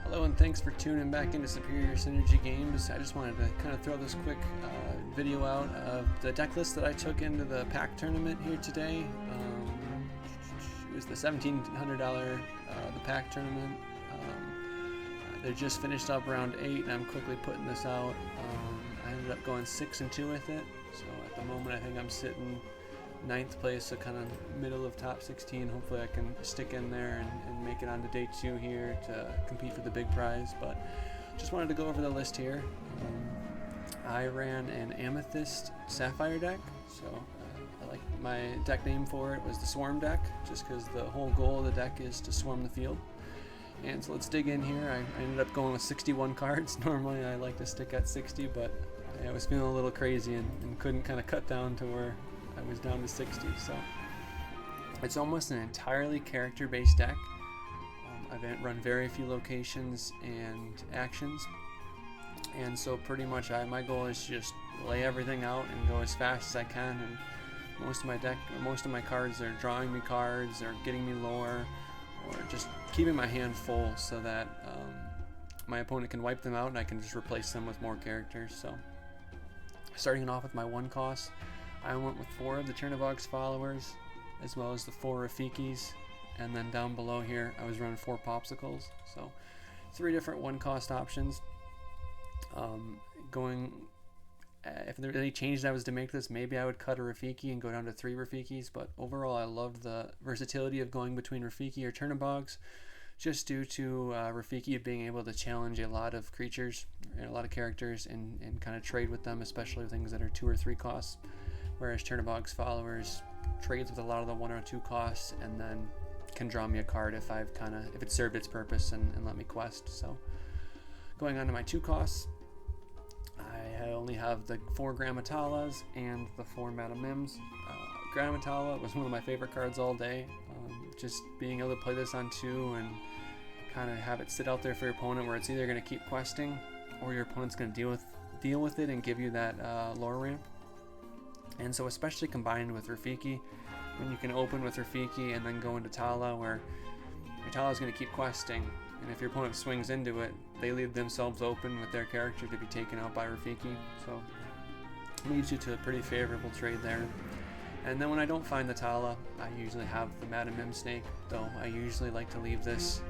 Hello and thanks for tuning back into Superior Synergy Games. I just wanted to kind of throw this quick video out of the deck list that I took into the Pack Tournament here today. It was the $1,700 the Pack Tournament. They just finished up round 8 and I'm quickly putting this out. I ended up going 6-2 with it, so at the moment I think I'm sitting 9th place, so kind of middle of top 16. Hopefully I can stick in there and make it on to day 2 here to compete for the big prize, but just wanted to go over the list here. I ran an Amethyst Sapphire deck, so I like my deck name for it was the Swarm deck, just because the whole goal of the deck is to swarm the field. And so let's dig in here. I ended up going with 61 cards. Normally I like to stick at 60, but I was feeling a little crazy and couldn't kind of cut down to where I was down to 60, so it's almost an entirely character-based deck. I've run very few locations and actions, and so pretty much my goal is to just lay everything out and go as fast as I can. And most of my cards are drawing me cards or getting me lore, or just keeping my hand full so that my opponent can wipe them out and I can just replace them with more characters. So starting off with my 1 cost, I went with 4 of the Chernobog's followers, as well as the 4 Rafikis, and then down below here I was running 4 popsicles, so 3 different 1-cost options. If there were any changes I was to make this, maybe I would cut a Rafiki and go down to 3 Rafikis, but overall I loved the versatility of going between Rafiki or Chernobogs, just due to Rafiki being able to challenge a lot of creatures and a lot of characters and kind of trade with them, especially things that are 2 or 3 costs. Whereas Chernobog's followers trades with a lot of the 1 or 2 costs and then can draw me a card if it served its purpose and let me quest. So going on to my 2 costs, I only have the 4 Grammatalas and the 4 Madamims. Grammatala was one of my favorite cards all day. Just being able to play this on 2 and kind of have it sit out there for your opponent, where it's either going to keep questing or your opponent's going to deal with it and give you that lore ramp. And so especially combined with Rafiki, when you can open with Rafiki and then go into Tala, where your Tala is going to keep questing, and if your opponent swings into it, they leave themselves open with their character to be taken out by Rafiki. So it leads you to a pretty favorable trade there. And then when I don't find the Tala, I usually have the Madamim snake, though I usually like to leave this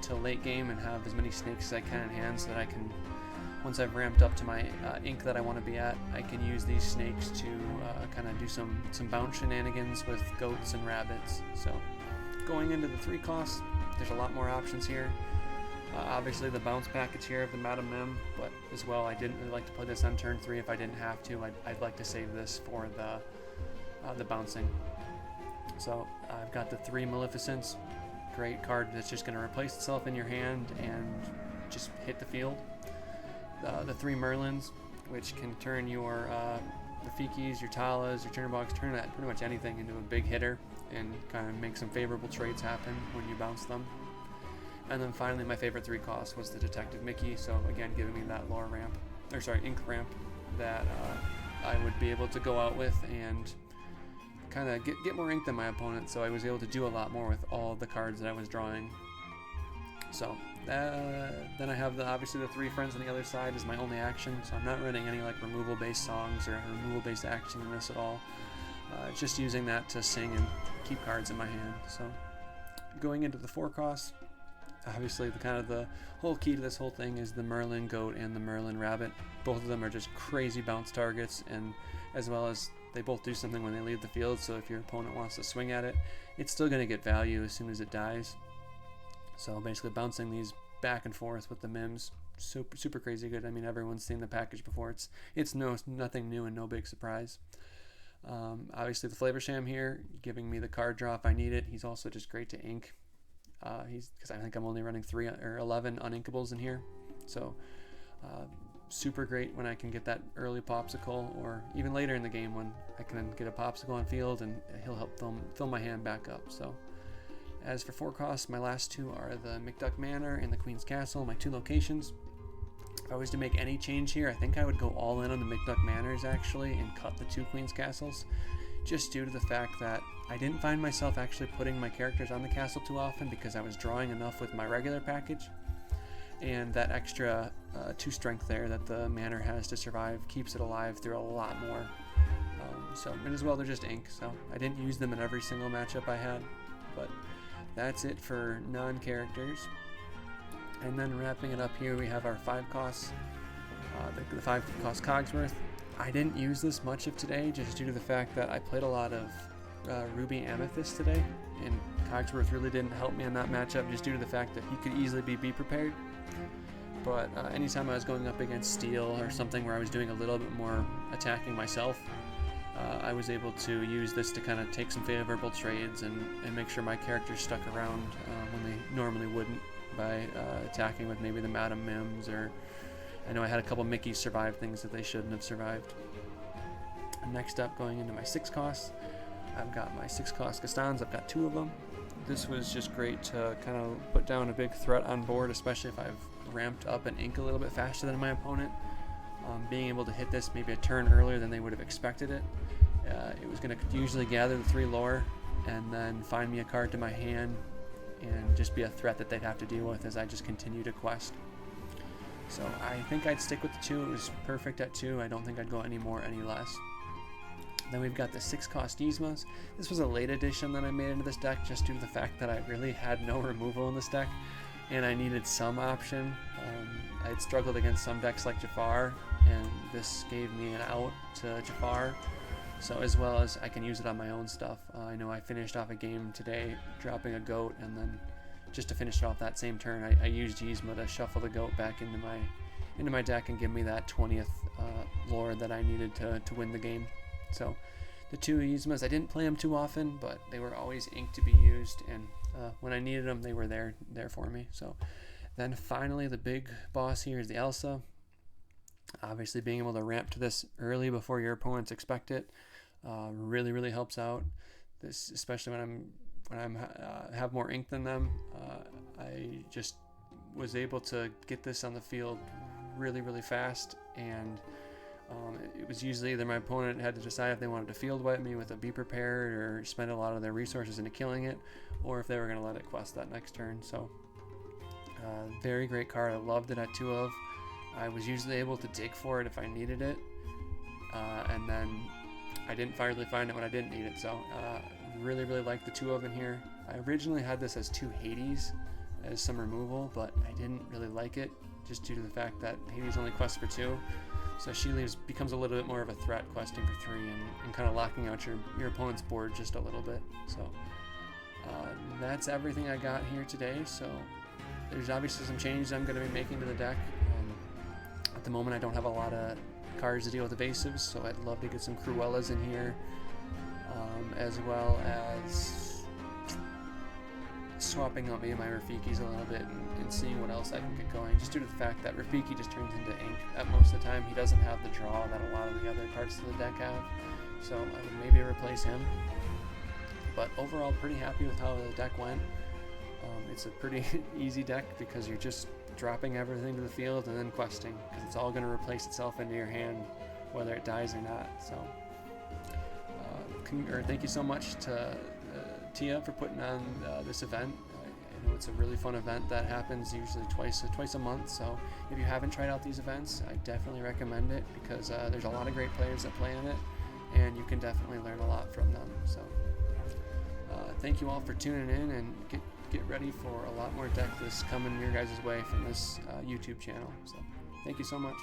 till late game and have as many snakes as I can in hand, so that I can, once I've ramped up to my ink that I want to be at, I can use these snakes to kind of do some bounce shenanigans with goats and rabbits. So going into the 3 costs, there's a lot more options here. Obviously the bounce package here of the Madamim, but as well I didn't really like to play this on turn 3 if I didn't have to. I'd like to save this for the bouncing. So I've got the 3 Maleficents, great card that's just going to replace itself in your hand and just hit the field. The 3 Merlins, which can turn your Rafikis, your Talas, your Chernobogs, turn that pretty much anything into a big hitter and kind of make some favorable trades happen when you bounce them. And then finally my favorite 3 cost was the Detective Mickey, so again giving me that lore ramp, or sorry, ink ramp that I would be able to go out with and kind of get more ink than my opponent, so I was able to do a lot more with all of the cards that I was drawing. So then I have obviously the 3 friends on the other side is my only action, so I'm not running any like removal based songs or removal based action in this at all. Just using that to sing and keep cards in my hand. So going into the 4 costs, obviously the whole key to this whole thing is the Merlin Goat and the Merlin Rabbit. Both of them are just crazy bounce targets, and as well as they both do something when they leave the field, so if your opponent wants to swing at it, it's still going to get value as soon as it dies. So basically bouncing these back and forth with the Mims, super crazy good. I mean, everyone's seen the package before. It's nothing new and no big surprise. Obviously the Flavorsham here, giving me the card draw if I need it. He's also just great to ink. Because I think I'm only running 3 or 11 uninkables in here. So super great when I can get that early popsicle, or even later in the game when I can get a popsicle on field and he'll help fill my hand back up. So as for 4 costs, my last 2 are the McDuck Manor and the Queen's Castle, my 2 locations. If I was to make any change here, I think I would go all in on the McDuck Manors actually and cut the 2 Queen's Castles, just due to the fact that I didn't find myself actually putting my characters on the castle too often because I was drawing enough with my regular package. and that extra 2 strength there that the Manor has to survive keeps it alive through a lot more. And as well, they're just ink, so I didn't use them in every single matchup I had, but that's it for non-characters. And then wrapping it up here, we have our 5 costs, the 5 cost Cogsworth. I didn't use this much of today just due to the fact that I played a lot of Ruby Amethyst today, and Cogsworth really didn't help me on that matchup just due to the fact that he could easily be prepared. But anytime I was going up against Steel or something where I was doing a little bit more attacking myself, I was able to use this to kind of take some favorable trades and make sure my characters stuck around when they normally wouldn't by attacking with maybe the Madam Mims, or I know I had a couple Mickeys survive things that they shouldn't have survived. Next up, going into my 6 costs, I've got my 6 cost Gastons. I've got 2 of them. This was just great to kind of put down a big threat on board, especially if I've ramped up an ink a little bit faster than my opponent. Being able to hit this maybe a turn earlier than they would have expected it. It was going to usually gather the 3 lore and then find me a card to my hand and just be a threat that they'd have to deal with as I just continue to quest. So I think I'd stick with the 2. It was perfect at 2. I don't think I'd go any more, any less. Then we've got the 6 cost Yzmas. This was a late addition that I made into this deck just due to the fact that I really had no removal in this deck and I needed some option. I had struggled against some decks like Jafar, and this gave me an out to Jafar. So as well as I can use it on my own stuff. I know I finished off a game today dropping a goat, and then just to finish it off that same turn, I used Yzma to shuffle the goat back into my deck and give me that 20th lore that I needed to win the game. So the 2 Yzmas, I didn't play them too often, but they were always inked to be used, and when I needed them, they were there for me. So then finally, the big boss here is the Elsa. Obviously, being able to ramp to this early before your opponents expect it really helps out. This, especially when I'm have more ink than them. I just was able to get this on the field really fast, and it was usually either my opponent had to decide if they wanted to field wipe me with a Be Prepared or spend a lot of their resources into killing it, or if they were going to let it quest that next turn. So very great card. I loved it at 2 of. I was usually able to dig for it if I needed it, and then I didn't really find it when I didn't need it. So really like the 2 of in here. I originally had this as 2 Hades as some removal, but I didn't really like it just due to the fact that Hades only quests for 2. So she becomes a little bit more of a threat, questing for 3 and kind of locking out your opponent's board just a little bit. So that's everything I got here today. So there's obviously some changes I'm going to be making to the deck. At the moment, I don't have a lot of cards to deal with evasives, so I'd love to get some Cruellas in here, as well as swapping out maybe my Rafikis a little bit and seeing what else I can get going, just due to the fact that Rafiki just turns into ink at most of the time. He doesn't have the draw that a lot of the other parts of the deck have, so I would maybe replace him. But overall, pretty happy with how the deck went. It's a pretty easy deck because you're just dropping everything to the field and then questing, because it's all going to replace itself into your hand whether it dies or not. So thank you so much to Tia for putting on this event. I know it's a really fun event that happens usually twice a month, so if you haven't tried out these events, I definitely recommend it, because there's a lot of great players that play in it and you can definitely learn a lot from them. So thank you all for tuning in, and get ready for a lot more deck lists coming your guys' way from this YouTube channel. So thank you so much.